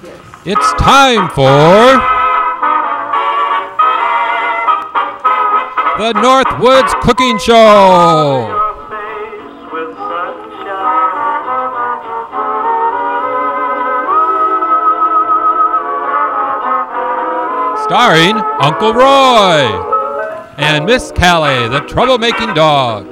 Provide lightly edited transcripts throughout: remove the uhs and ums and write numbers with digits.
It's time for the Northwoods Cooking Show. Starring Uncle Roy and Miss Callie, the troublemaking dog.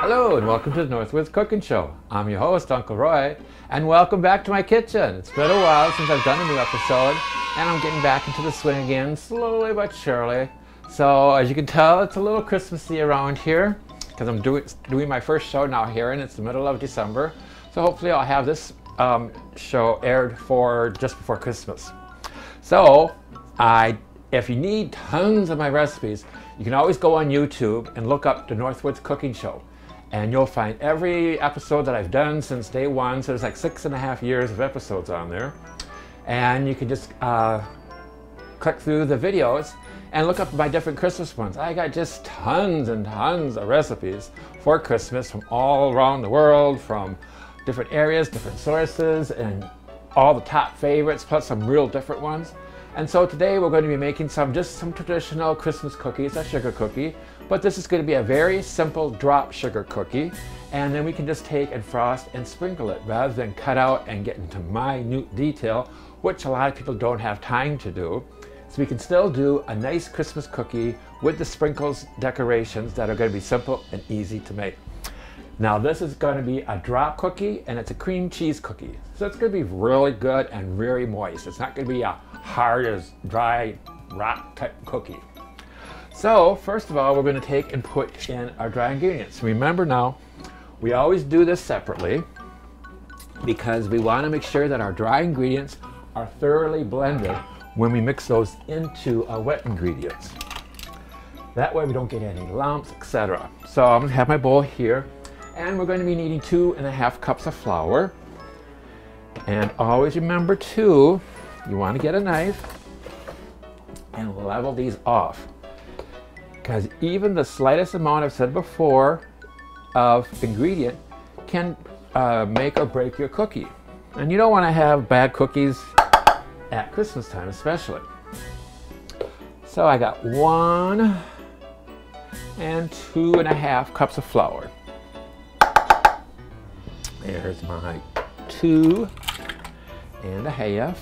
Hello and welcome to the Northwoods Cooking Show. I'm your host, Uncle Roy, and welcome back to my kitchen. It's been a while since I've done a new episode, and I'm getting back into the swing again, slowly but surely. So as you can tell, it's a little Christmassy around here, because I'm doing my first show now here, and it's the middle of December. So hopefully I'll have this show aired for just before Christmas. So if you need tons of my recipes, you can always go on YouTube and look up the Northwoods Cooking Show. And you'll find every episode that I've done since day one. So there's like 6.5 years of episodes on there. And you can just click through the videos and look up my different Christmas ones. I got just tons and tons of recipes for Christmas from all around the world, from different areas, different sources, and all the top favorites, plus some real different ones. And so today we're going to be making some traditional Christmas cookies, a sugar cookie, but this is going to be a very simple drop sugar cookie, and then we can just take and frost and sprinkle it rather than cut out and get into minute detail, which a lot of people don't have time to do. So we can still do a nice Christmas cookie with the sprinkles decorations that are going to be simple and easy to make. Now this is going to be a drop cookie, and it's a cream cheese cookie. So it's going to be really good and very moist. It's not going to be a hard as dry rock type cookie. So first of all, we're going to take and put in our dry ingredients. Remember now, we always do this separately because we want to make sure that our dry ingredients are thoroughly blended when we mix those into our wet ingredients. That way we don't get any lumps, etc. So I'm going to have my bowl here. And we're going to be needing 2.5 cups of flour. And always remember too, you want to get a knife and level these off. Because even the slightest amount I've said before of ingredient can make or break your cookie. And you don't want to have bad cookies at Christmas time especially. So I got 1 and 2.5 cups of flour. There's my 2.5.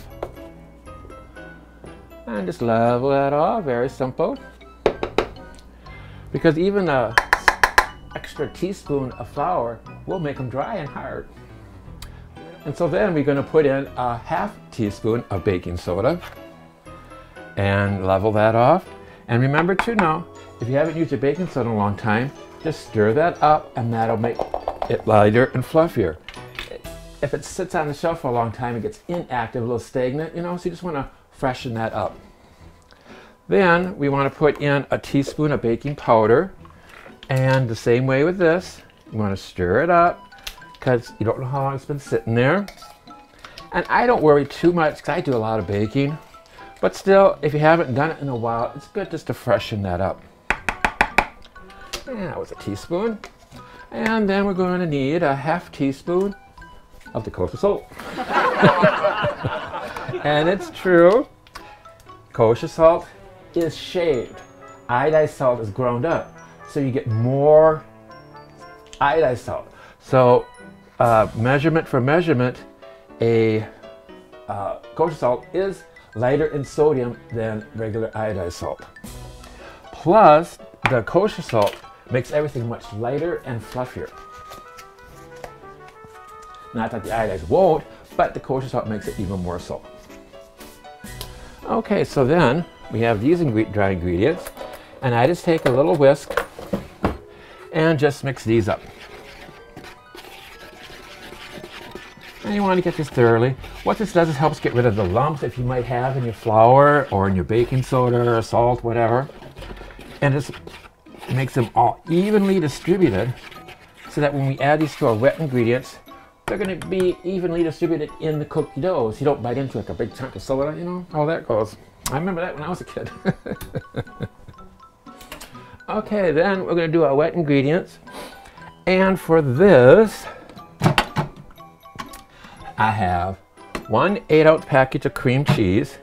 And just level that off, very simple. Because even an extra teaspoon of flour will make them dry and hard. And so then we're going to put in a 1/2 teaspoon of baking soda and level that off. And remember too now, if you haven't used your baking soda in a long time, just stir that up and that'll make it lighter and fluffier. If it sits on the shelf for a long time, it gets inactive, a little stagnant, you know, so you just want to freshen that up. Then we want to put in a teaspoon of baking powder, and the same way with this, you want to stir it up because you don't know how long it's been sitting there. And I don't worry too much because I do a lot of baking, but still, if you haven't done it in a while, it's good just to freshen that up. And that was a teaspoon. And then we're going to need a 1/2 teaspoon of the kosher salt. And it's true, kosher salt is shaved. Iodized salt is ground up, so you get more iodized salt. So measurement for measurement, a kosher salt is lighter in sodium than regular iodized salt. Plus, the kosher salt makes everything much lighter and fluffier. Not that the iodized won't, but the kosher salt makes it even more so. Okay, so then we have these dry ingredients, and I just take a little whisk and just mix these up. And you want to get this thoroughly. What this does is helps get rid of the lumps if you might have in your flour or in your baking soda or salt, whatever. And it makes them all evenly distributed so that when we add these to our wet ingredients, they're going to be evenly distributed in the cookie dough, so you don't bite into like a big chunk of soda, you know, how that goes. I remember that when I was a kid. Okay, then we're going to do our wet ingredients. And for this, I have 1 8-ounce package of cream cheese.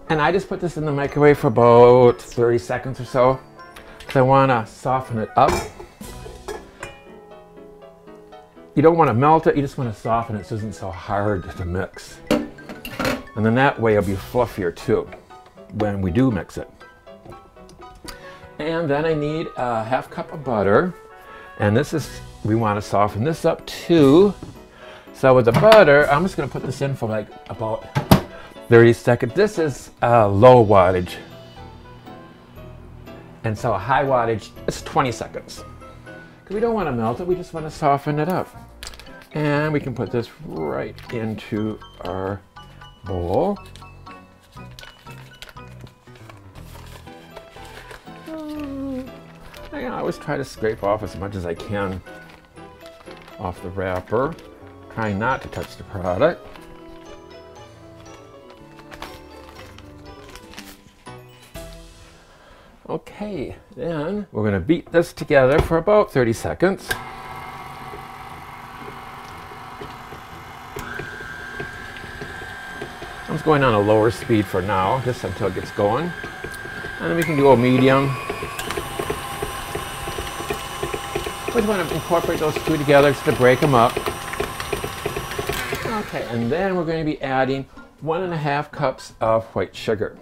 And I just put this in the microwave for about 30 seconds or so, because I want to soften it up. You don't want to melt it, you just want to soften it so it isn't so hard to mix. And then that way it'll be fluffier too when we do mix it. And then I need a 1/2 cup of butter. And this is, we want to soften this up too. So with the butter, I'm just going to put this in for like about 30 seconds. This is low wattage. And so high wattage, it's 20 seconds. Because we don't want to melt it, we just want to soften it up. And we can put this right into our bowl. I always try to scrape off as much as I can off the wrapper, trying not to touch the product. Okay, then we're going to beat this together for about 30 seconds. I'm just going on a lower speed for now, just until it gets going. And then we can go medium. We just want to incorporate those two together just to break them up. Okay, and then we're going to be adding 1.5 cups of white sugar.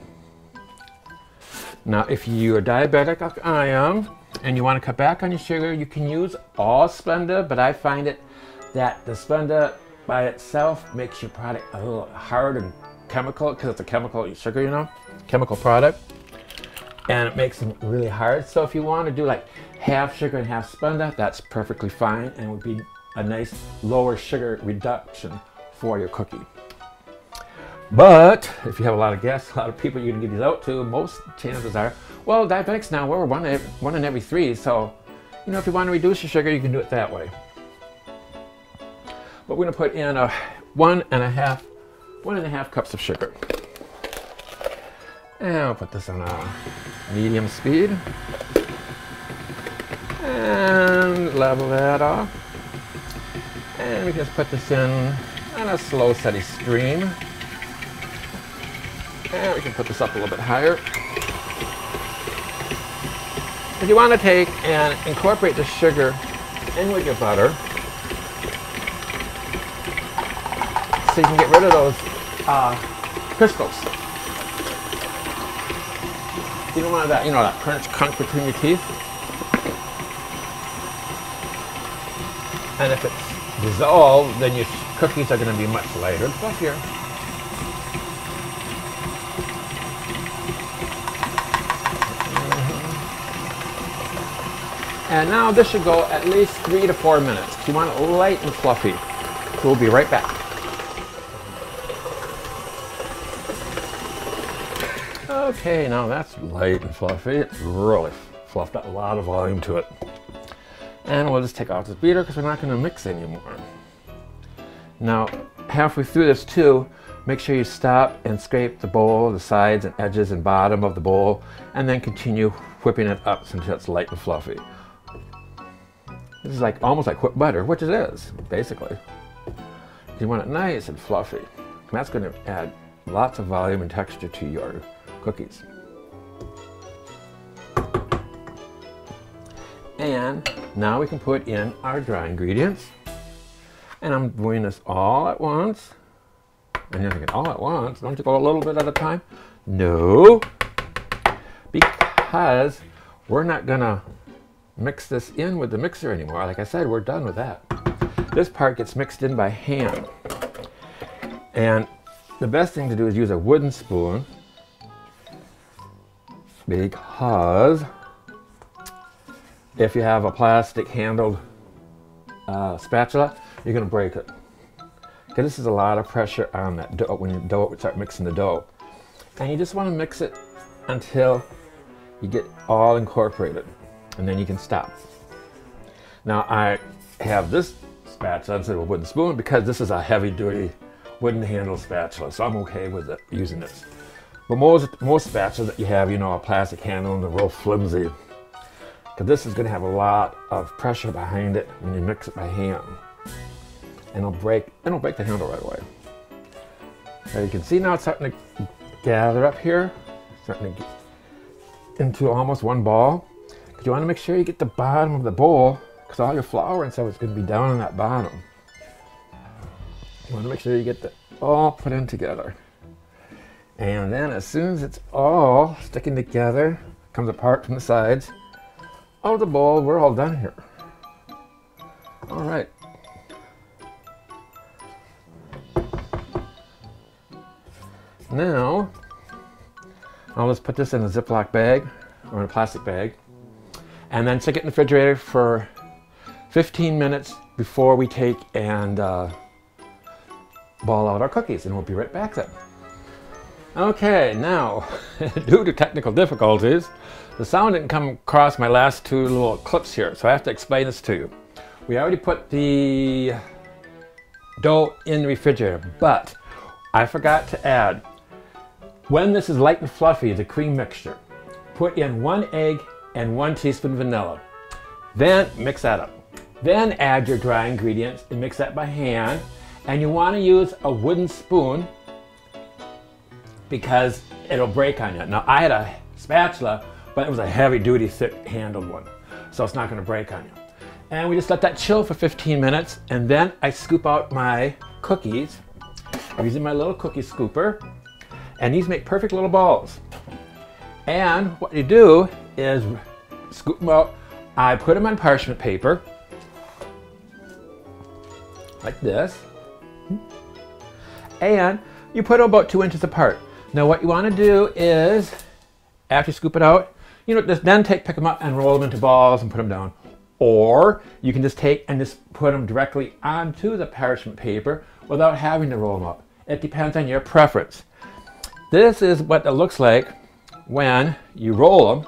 Now, if you're diabetic like I am, and you want to cut back on your sugar, you can use all Splenda, but I find it that the Splenda by itself makes your product a little hard and chemical, because it's a chemical sugar, you know, chemical product, and it makes them really hard. So if you want to do like half sugar and half Splenda, that's perfectly fine, and would be a nice lower sugar reduction for your cookie. But if you have a lot of guests, a lot of people you're going to give these out to, most chances are, well, diabetics now, we're one in every 3, so, you know, if you want to reduce your sugar, you can do it that way. But we're going to put in a 1.5 cups of sugar. And I'll put this on a medium speed. And level that off. And we can just put this in on a slow, steady stream. And we can put this up a little bit higher. If you want to take and incorporate the sugar in with your butter, so you can get rid of those crystals. You don't want that, you know, that crunch between your teeth. And if it's dissolved, then your cookies are going to be much lighter and fluffier. And now this should go at least 3 to 4 minutes. You want it light and fluffy. So we'll be right back. Okay, now that's light and fluffy. It's really fluffed up, a lot of volume to it. And we'll just take off this beater because we're not going to mix anymore. Now, halfway through this too, make sure you stop and scrape the bowl, the sides and edges and bottom of the bowl, and then continue whipping it up until it's light and fluffy. This is like almost like whipped butter, which it is, basically. You want it nice and fluffy. And that's going to add lots of volume and texture to your cookies. And now we can put in our dry ingredients. And I'm doing this all at once. And you're thinking, all at once? Don't you go a little bit at a time? No, because we're not gonna mix this in with the mixer anymore. Like I said, we're done with that. This part gets mixed in by hand. And the best thing to do is use a wooden spoon, because if you have a plastic handled spatula, you're going to break it. Because this is a lot of pressure on that dough when you start mixing the dough. And you just want to mix it until you get all incorporated. And then you can stop. Now I have this spatula instead of a wooden spoon because this is a heavy duty wooden handled spatula. So I'm okay with it, using this. But most spatulas that you have, you know, a plastic handle and they're real flimsy. because this is going to have a lot of pressure behind it when you mix it by hand. And it'll break the handle right away. Now you can see now it's starting to gather up here, starting to get into almost one ball. Because you want to make sure you get the bottom of the bowl, because all your flour and stuff is going to be down on that bottom. You want to make sure you get it all put in together. And then as soon as it's all sticking together, comes apart from the sides of the bowl, we're all done here. All right. Now, I'll just put this in a Ziploc bag or in a plastic bag and then stick it in the refrigerator for 15 minutes before we take and ball out our cookies, and we'll be right back then. Okay, now, due to technical difficulties, the sound didn't come across my last two little clips here, so I have to explain this to you. We already put the dough in the refrigerator, but I forgot to add, when this is light and fluffy, the cream mixture, put in 1 egg and 1 teaspoon vanilla. Then mix that up. Then add your dry ingredients and mix that by hand. And you want to use a wooden spoon because it'll break on you. Now I had a spatula, but it was a heavy duty, thick handled one. So it's not going to break on you. And we just let that chill for 15 minutes. And then I scoop out my cookies using my little cookie scooper. And these make perfect little balls. And what you do is scoop them out. I put them on parchment paper, like this. And you put them about 2 inches apart. Now what you want to do is, after you scoop it out, just then pick them up and roll them into balls and put them down. Or you can just take and just put them directly onto the parchment paper without having to roll them up. It depends on your preference. This is what it looks like when you roll them.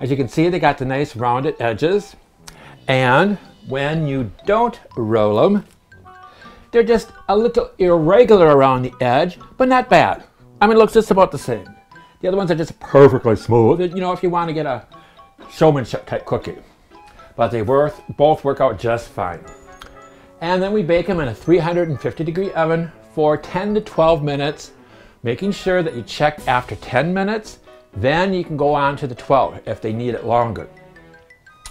As you can see, they got the nice rounded edges. And when you don't roll them, they're just a little irregular around the edge, but not bad. I mean, it looks just about the same. The other ones are just perfectly smooth, if you want to get a showmanship type cookie. But they both work out just fine. And then we bake them in a 350-degree oven for 10 to 12 minutes, making sure that you check after 10 minutes. Then you can go on to the 12 if they need it longer.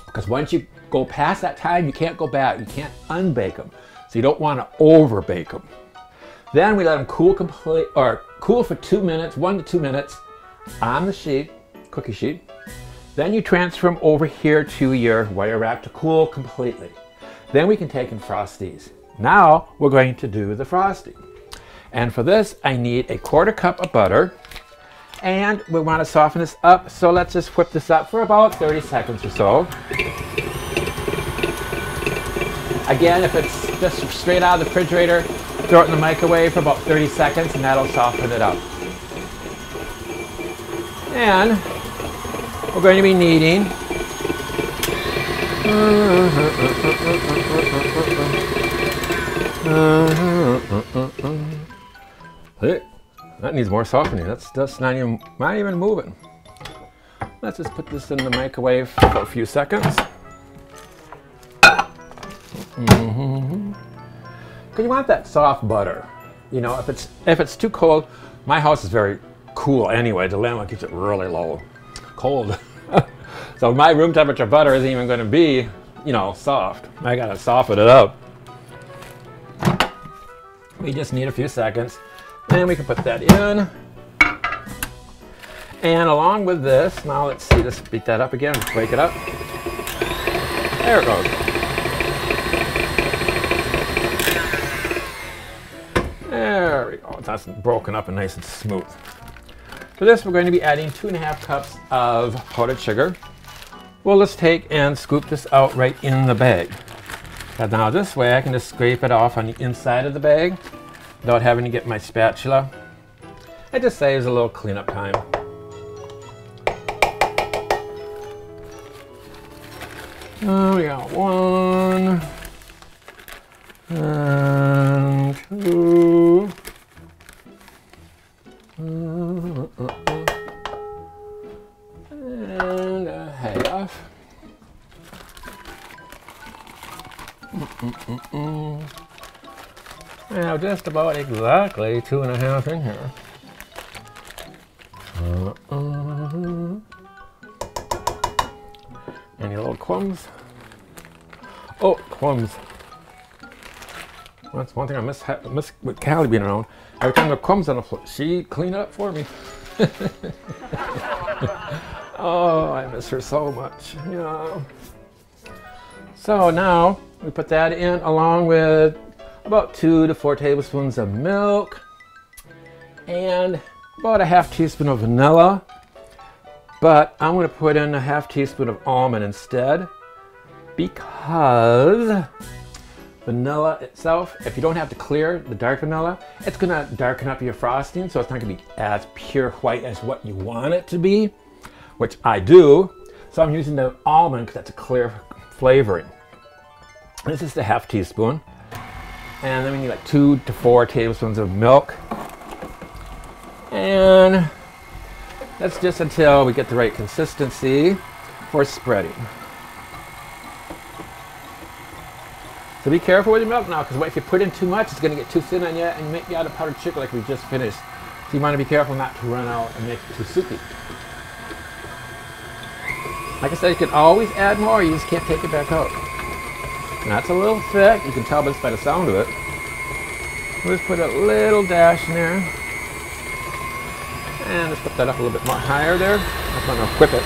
Because once you go past that time, you can't go back. You can't unbake them. So you don't want to over bake them. Then we let them cool cool for 2 minutes, 1 to 2 minutes on the sheet, cookie sheet. Then you transfer them over here to your wire rack to cool completely. Then we can take and frost these. Now we're going to do the frosting. And for this, I need a 1/4 cup of butter. And we want to soften this up, so let's just whip this up for about 30 seconds or so. Again, if it's just straight out of the refrigerator, throw it in the microwave for about 30 seconds and that'll soften it up. And we're going to be needing that needs more softening. That's not even moving. Let's just put this in the microwave for a few seconds. Because you want that soft butter. If it's too cold, my house is very cool anyway. The landlord keeps it really low, cold. So my room temperature butter isn't even going to be, soft. I gotta soften it up. We just need a few seconds. And we can put that in. And along with this, now let's see, let's beat that up again, break it up. There it goes. There we go, that's broken up and nice and smooth. For this, we're going to be adding 2½ cups of powdered sugar. Well, let's take and scoop this out right in the bag. And now this way, I can just scrape it off on the inside of the bag without having to get my spatula. It just saves a little cleanup time. We got 1 and 2. And a half. Now just about exactly 2.5 in here. Any little crumbs? Oh, crumbs. That's one thing I miss with Callie being around. Every time there are crumbs on the floor, she clean it up for me. Oh, I miss her so much. Yeah. So now we put that in along with about 2 to 4 tablespoons of milk and about a half teaspoon of vanilla. But I'm going to put in a half teaspoon of almond instead, because vanilla itself, if you don't have to clear the dark vanilla, it's going to darken up your frosting, so it's not going to be as pure white as what you want it to be, which I do. So I'm using the almond because that's a clear flavoring. This is the half teaspoon. And then we need like 2 to 4 tablespoons of milk. And that's just until we get the right consistency for spreading. So be careful with your milk now, because if you put in too much, it's going to get too thin on you and make you out of powdered sugar like we just finished. So you want to be careful not to run out and make it too soupy. Like I said, you can always add more, you just can't take it back out. Now it's a little thick, you can tell just by the sound of it. We'll just put a little dash in there. And let's put that up a little bit more higher there. I'm going to whip it.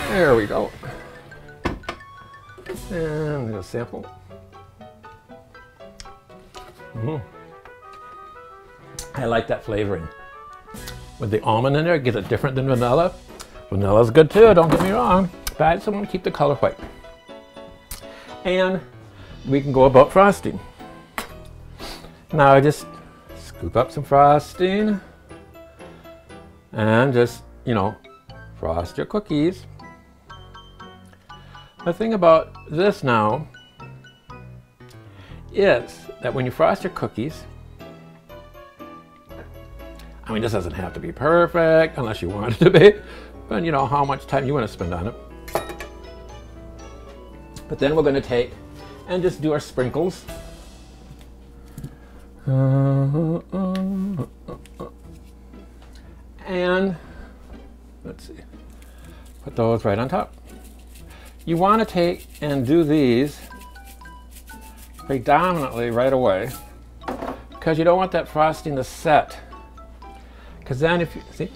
There we go. And a sample. I like that flavoring. With the almond in there, it gives it different than vanilla. Vanilla's good too, don't get me wrong. But I just want to keep the color white. And we can go about frosting. Now I just scoop up some frosting and just, you know, frost your cookies. The thing about this now is that when you frost your cookies, I mean, this doesn't have to be perfect unless you want it to be, but you know how much time you want to spend on it. But then we're going to take and just do our sprinkles. And let's see, put those right on top. You want to take and do these predominantly right away, because you don't want that frosting to set. Because then if you see,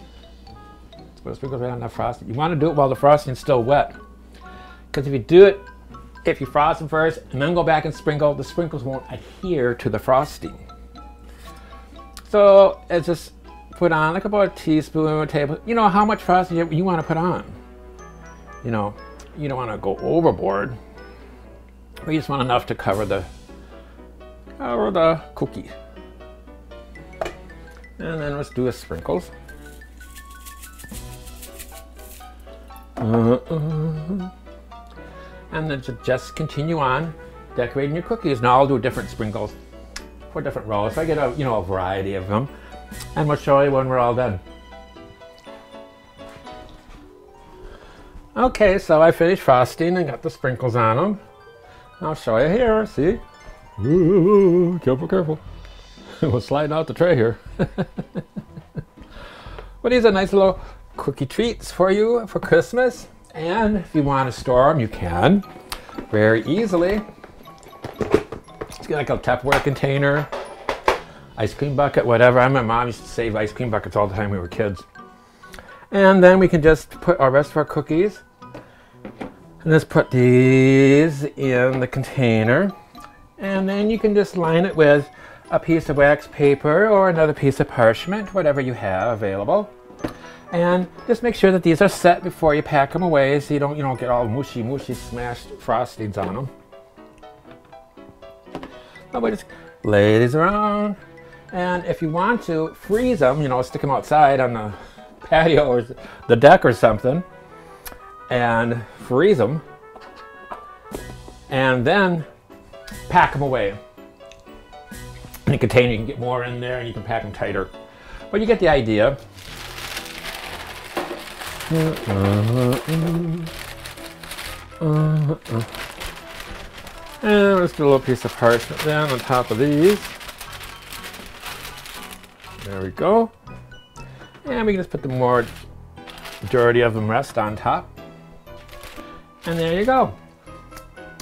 let's put a sprinkle right on that frosting. You want to do it while the frosting is still wet. Because if you do it, if you frost them first and then go back and sprinkle, the sprinkles won't adhere to the frosting. So it's just put on like about a teaspoon or a table. You know how much frosting you want to put on. You know, you don't want to go overboard. We just want enough to cover the cookie. And then let's do the sprinkles. And then just continue on decorating your cookies. Now I'll do different sprinkles for different rows. So I get a variety of them, and we'll show you when we're all done. Okay, so I finished frosting and got the sprinkles on them. I'll show you here. See? Ooh, careful, careful. We'll slide out the tray here. Well, these are nice little cookie treats for you for Christmas. And if you want to store them, you can very easily. It's like a Tupperware container, ice cream bucket, whatever. I remember Mom used to save ice cream buckets all the time when we were kids. And then we can just put our rest of our cookies and just put these in the container. And then you can just line it with a piece of wax paper or another piece of parchment, whatever you have available. And just make sure that these are set before you pack them away, so you don't get all mushy smashed frostings on them. But we just lay these around, and if you want to freeze them, stick them outside on the patio or the deck or something, and freeze them, and then pack them away. In a container, you can get more in there and you can pack them tighter. But you get the idea. And let's do a little piece of parchment down on top of these. There we go. And we can just put the more majority of them rest on top. And there you go.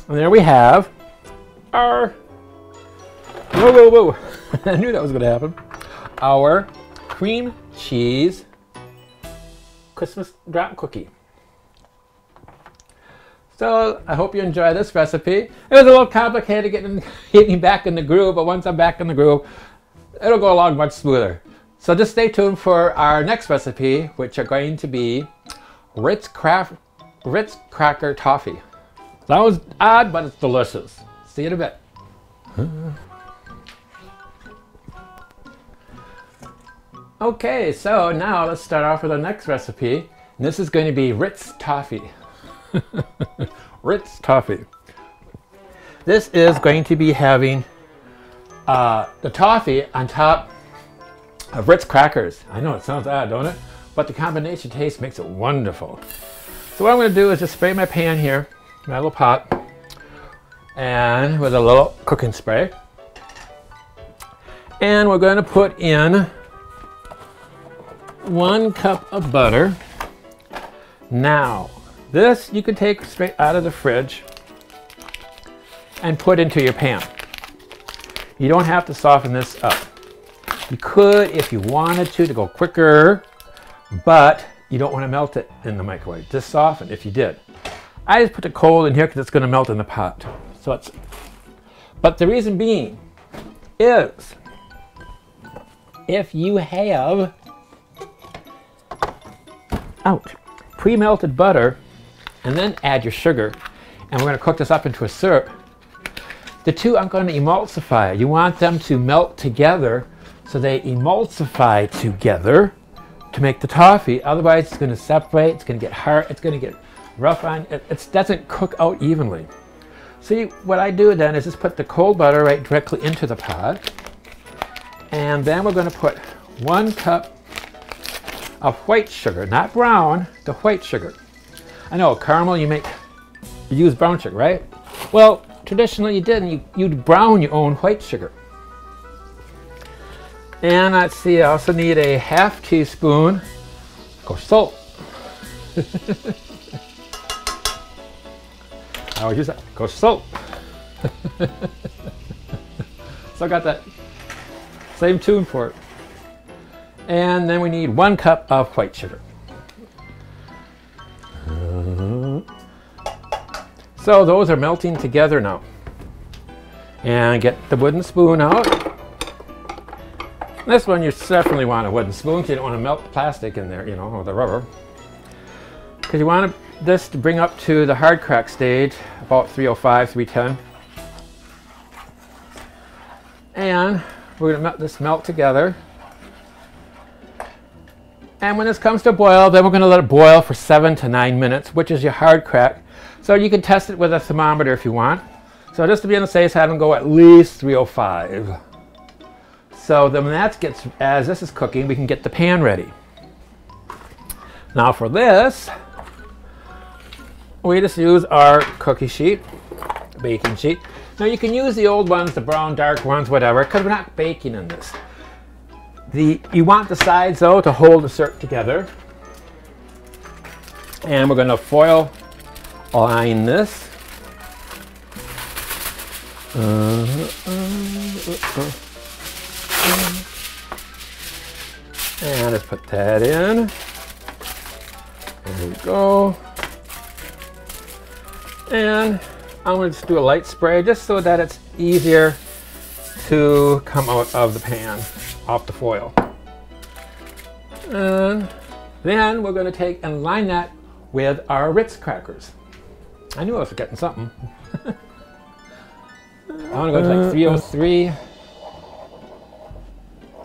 And there we have our, whoa. I knew that was going to happen. Our cream cheese Christmas drop cookie. So I hope you enjoy this recipe. It was a little complicated getting back in the groove, but once I'm back in the groove, it'll go along much smoother. So just stay tuned for our next recipe, which are going to be Ritz Cracker Toffee. Sounds odd, but it's delicious. See you in a bit. Okay, so now let's start off with our next recipe. And this is going to be Ritz Toffee. Ritz Toffee. This is going to be having the toffee on top of Ritz crackers. I know it sounds odd, don't it? But the combination taste makes it wonderful. So what I'm going to do is just spray my pan here, my little pot, and with a little cooking spray. And we're going to put in 1 cup of butter. Now, this you can take straight out of the fridge and put into your pan. You don't have to soften this up. You could if you wanted to go quicker, but you don't want to melt it in the microwave. Just soften if you did. I just put the coal in here because it's going to melt in the pot. So it's, but the reason being is if you have pre-melted butter and then add your sugar, and we're going to cook this up into a syrup, the two aren't going to emulsify. You want them to melt together so they emulsify together to make the toffee. Otherwise it's going to separate, it's going to get hard, it's going to get rough on it. It doesn't cook out evenly. See, what I do then is just put the cold butter right directly into the pot, and then we're going to put 1 cup of white sugar, not brown, the white sugar. I know caramel you use brown sugar, right? Well, traditionally you didn't. You'd brown your own white sugar. And let's see, I also need a ½ teaspoon of salt. I always use that, kosher salt. So I got that same tune for it. And then we need 1 cup of white sugar. So those are melting together now. And get the wooden spoon out. This one you definitely want a wooden spoon because you don't want to melt the plastic in there, you know, or the rubber. Because you want this to bring up to the hard crack stage, about 305, 310. And we're going to let this melt together. And when this comes to a boil, then we're going to let it boil for 7 to 9 minutes, which is your hard crack. So you can test it with a thermometer if you want. So just to be on the safe side, I'm going to go at least 305. So then when that gets, as this is cooking, we can get the pan ready. Now for this, we just use our cookie sheet, baking sheet. Now you can use the old ones, the brown, dark ones, whatever, because we're not baking in this. You want the sides though to hold the syrup together. And we're going to foil line this. And let's put that in. There we go. And I'm going to just do a light spray just so that it's easier to come out of the pan, off the foil. And then we're going to take and line that with our Ritz crackers. I knew I was forgetting something. I want to go to like 303.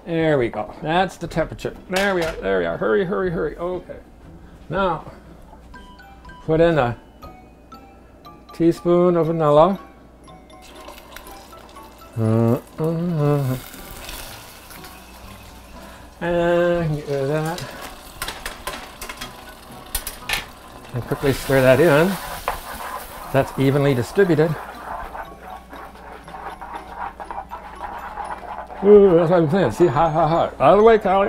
There we go. That's the temperature. There we are. There we are. Hurry, hurry, hurry. Okay. Now, put in a teaspoon of vanilla. And get rid of that. And quickly stir that in. That's evenly distributed. Ooh, that's what I'm saying. See, hot, hot, hot. Out of the way, Callie.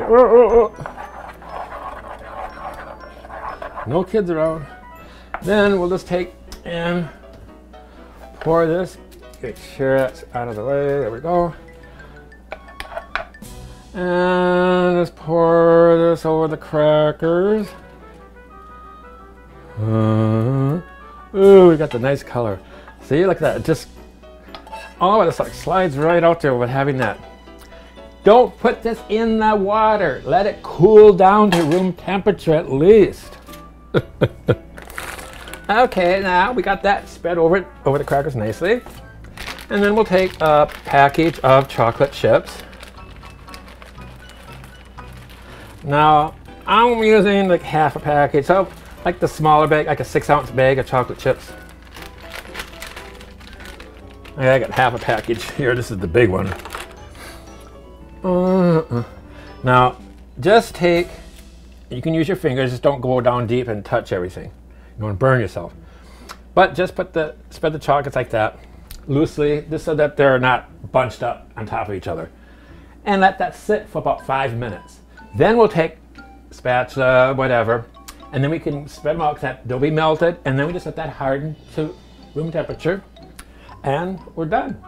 No kids around. Then we'll just take and pour this. Make sure that's out of the way. There we go. And just pour this over the crackers. Ooh, we got the nice color. See, look at that. It just, oh, it just like slides right out there with having that. Don't put this in the water. Let it cool down to room temperature at least. Okay, now we got that spread over the crackers nicely. And then we'll take a package of chocolate chips. Now, I'm using like half a package, so like the smaller bag, like a 6-ounce bag of chocolate chips. Okay, I got half a package here. This is the big one. Now, just take, you can use your fingers, just don't go down deep and touch everything. You don't want to burn yourself. But just spread the chocolates like that, loosely, just so that they're not bunched up on top of each other. And let that sit for about 5 minutes. Then we'll take spatula, whatever, and then we can spread them out because they'll be melted, and then we just let that harden to room temperature, and we're done.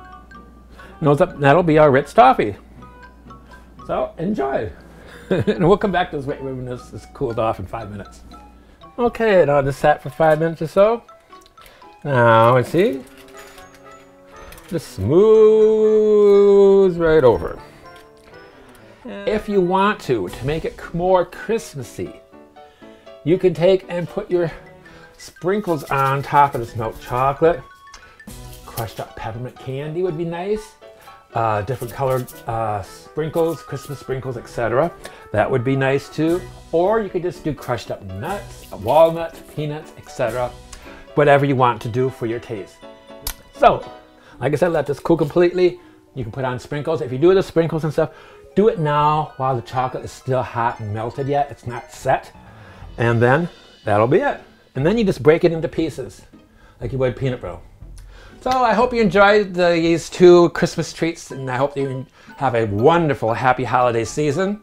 And that'll be our Ritz Toffee. So enjoy. And we'll come back to this when this is cooled off in 5 minutes. Okay, now just sat for 5 minutes or so. Now let's see. Just smooths right over. If you want to make it more Christmassy, you can take and put your sprinkles on top of this milk chocolate. Crushed up peppermint candy would be nice. Different colored sprinkles, Christmas sprinkles, etc. That would be nice too. Or you could just do crushed up nuts, walnuts, peanuts, etc. Whatever you want to do for your taste. So, like I said, let this cool completely. You can put on sprinkles. If you do the sprinkles and stuff, do it now while the chocolate is still hot and melted yet. It's not set. And then that'll be it. And then you just break it into pieces like you would peanut brittle. So I hope you enjoyed these 2 Christmas treats, and I hope you have a wonderful, happy holiday season.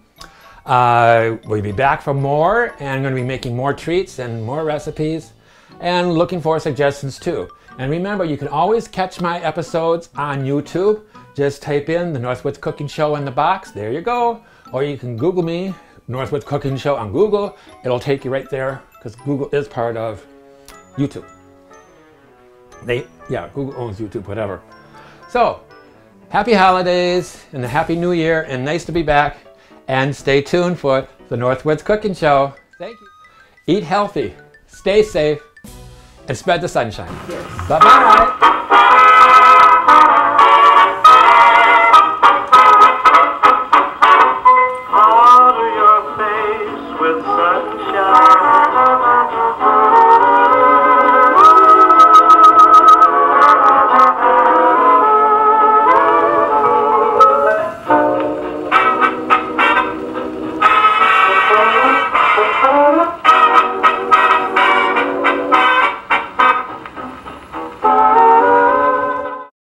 We'll be back for more, and I'm going to be making more treats and more recipes, and looking for suggestions too. And remember, you can always catch my episodes on YouTube. Just type in the Northwoods Cooking Show in the box. There you go. Or you can Google me, Northwoods Cooking Show on Google. It'll take you right there because Google is part of YouTube. Google owns YouTube, whatever. So, happy holidays and a happy new year, and nice to be back. And stay tuned for the Northwoods Cooking Show. Thank you. Eat healthy, stay safe, and spread the sunshine. Yes. Bye-bye.